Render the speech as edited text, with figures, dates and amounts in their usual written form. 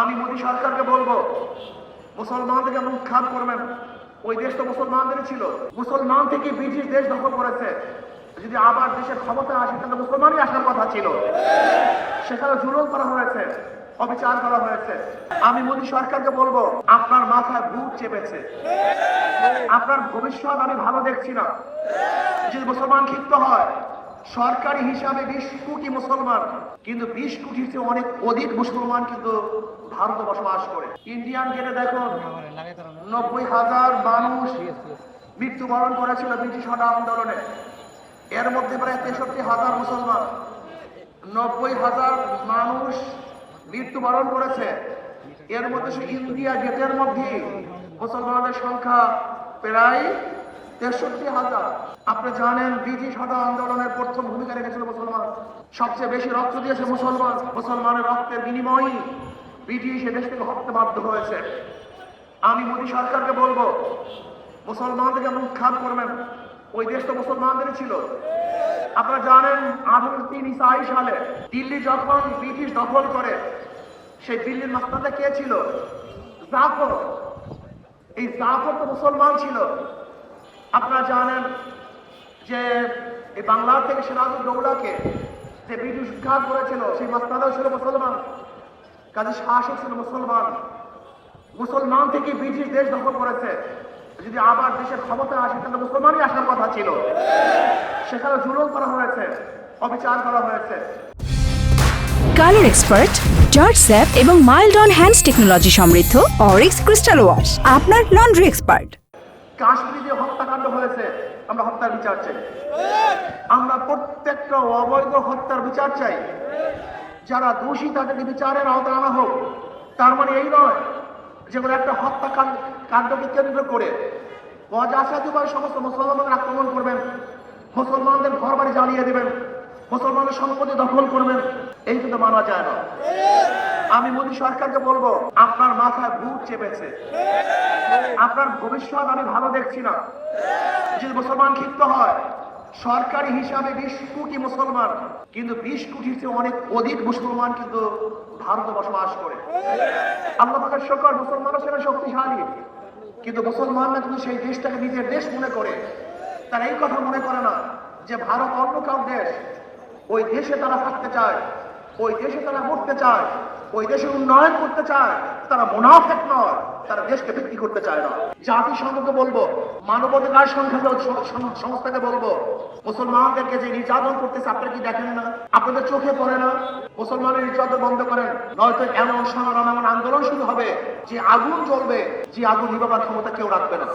আমি মোদী সরকারকে বলবো মুসলমানদেরকে এমন উৎখাত করবেন। ওই দেশ তো মুসলমানদেরই ছিল, মুসলমান থেকে ব্রিটিশ দেশ দখল করেছে। যদি আবার দেশের ক্ষমতা আসে তাহলে মুসলমানই আসার কথা ছিল। সেখানে জুলুম করা হয়েছে, অবিচার করা হয়েছে। আমি মোদী সরকারকে বলবো আপনার মাথায় ভূত চেপেছে, আপনার ভবিষ্যৎ আমি ভালো দেখছি না। যদি মুসলমান ক্ষিপ্ত হয়, সরকারি হিসাবে 20 কোটি মুসলমান, কিন্তু 20 কোটির চেয়ে অনেক অধিক মুসলমান কিন্তু ভারতে বসবাস করে। ইন্ডিয়ান গেটে দেখুন 90,000 মানুষ মৃত্যুবরণ করেছিল ব্রিটিশ হটা আন্দোলনে। এর মধ্যে প্রায় 63,000 মুসলমান। 90,000 মানুষ মৃত্যুবরণ করেছে। এর মধ্যে ইন্ডিয়া গেটের মধ্যে মুসলমানদের সংখ্যা প্রায় 63,000। আপনি জানেন ব্রিটিশ হটা আন্দোলনের প্রথম ভূমিকা রেখেছিল মুসলমান। সবচেয়ে বেশি রক্ত দিয়েছে মুসলমান। মুসলমানের রক্তের বিনিময়ে ব্রিটিশ এদেশ থেকে হটতে বাধ্য হয়েছে। আমি মোদী সরকারকে বলবো মুসলমানদেরকে এমন উৎখাত করবেন। ওই দেশ তো মুসলমানদেরই ছিল। আপনারা জানেন 1803 সালে দিল্লি যখন ব্রিটিশ দখল করে, সেই দিল্লির মাস্তানটা কে ছিল? জাফর। এই জাফর তো মুসলমান ছিল। আপনারা জানেন যে এই বাংলার থেকে সিরাজউদ্দৌলাকে যে ব্রিটিশ উৎখাত করেছিল, সেই মাস্তানটাও ছিল মুসলমান। কাজী শাসক ছিল মুসলমান। মুসলমান থেকে ব্রিটিশ দেশ দখল করেছে। যদি আবার দেশের ক্ষমতা আসে তাহলে মুসলমানই আসার কথা ছিল। সেখানে জুলুম করা হয়েছে, অবিচার করা হয়েছে। কালার এক্সপার্ট, জর্জ স্যাপ এবং মাইল্ড অন হ্যান্ডস টেকনোলজি সমৃদ্ধ অরিক্স ক্রিস্টাল ওয়াশ আপনার লন্ড্রি এক্সপার্ট। কাশ্মীরে যে হত্যাকাণ্ড হয়েছে, আমরা হত্যার বিচার চাই। আমরা প্রত্যেকটা অবৈধ হত্যার বিচার চাই। যারা দোষী তাদেরকে বিচারের আওতায় আনা হোক। তার মানে এই নয় যে কোনো একটা হত্যাকাণ্ডকে কেন্দ্র করে অজাচারভাবে সমস্ত মুসলমানদের আক্রমণ করবেন, মুসলমানদের ঘর বাড়ি জ্বালিয়ে দেবেন, মুসলমানদের সম্পত্তি দখল করবেন। এই কিন্তু মানা যায় না। আমি মোদী সরকারকে বলবো আপনার মাথায় ভূত চেপেছে, আপনার ভবিষ্যৎ আমি ভালো দেখছি না। যদি মুসলমান ক্ষিপ্ত হয়, সরকারি হিসাবে 20 কোটি মুসলমান, কিন্তু 20 কোটির চেয়ে অনেক অধিক মুসলমান কিন্তু ভারতে বসবাস করে। আল্লাহ পাকের শুকর, মুসলমানরা সেটা শক্তিশালী। কিন্তু মুসলমানরা কিন্তু সেই দেশটাকে নিজের দেশ মনে করে। তারা এই কথা মনে করে না যে ভারত অন্য কাউ দেশ। ওই দেশে তারা থাকতে চায়, ওই দেশে তারা মরতে চায়, ওই দেশের উন্নয়ন করতে চায়। তারা মুনাফিক নয়, তারা দেশকে বিক্রি করতে চায় না। জাতিসংঘকে বলবো, মানবাধিকার সংস্থাকে বলবো, মুসলমানদেরকে যে নির্যাতন করতেছে আপনারা কি দেখেন না? আপনাদের চোখে পড়ে না? মুসলমানের নির্যাতন বন্ধ করেন, নয়তো এমন সংগ্রাম, এমন আন্দোলন শুরু হবে যে আগুন জ্বলবে, যে আগুন নিভাবার ক্ষমতা কেউ রাখবে না।